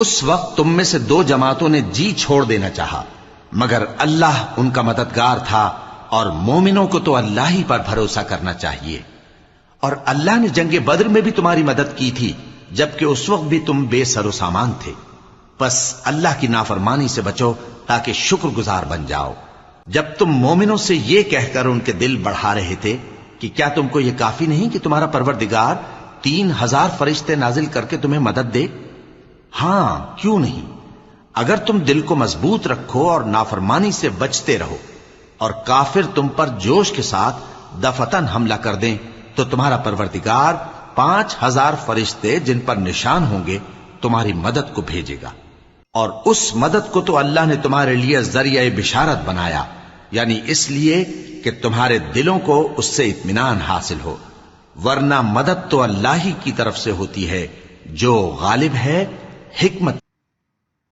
اس وقت تم میں سے دو جماعتوں نے جی چھوڑ دینا چاہا، مگر اللہ ان کا مددگار تھا، اور مومنوں کو تو اللہ ہی پر بھروسہ کرنا چاہیے۔ اور اللہ نے جنگ بدر میں بھی تمہاری مدد کی تھی، جبکہ اس وقت بھی تم بے سر و سامان تھے۔ بس اللہ کی نافرمانی سے بچو تاکہ شکر گزار بن جاؤ۔ جب تم مومنوں سے یہ کہہ کر ان کے دل بڑھا رہے تھے کہ کیا تم کو یہ کافی نہیں کہ تمہارا پروردگار 3000 فرشتے نازل کر کے تمہیں مدد دے؟ ہاں، کیوں نہیں؟ اگر تم دل کو مضبوط رکھو اور نافرمانی سے بچتے رہو، اور کافر تم پر جوش کے ساتھ دفتن حملہ کر دیں، تو تمہارا پروردگار 5000 فرشتے جن پر نشان ہوں گے تمہاری مدد کو بھیجے گا۔ اور اس مدد کو تو اللہ نے تمہارے لیے ذریعہ بشارت بنایا، یعنی اس لیے کہ تمہارے دلوں کو اس سے اطمینان حاصل ہو، ورنہ مدد تو اللہ ہی کی طرف سے ہوتی ہے جو غالب ہے، حکمت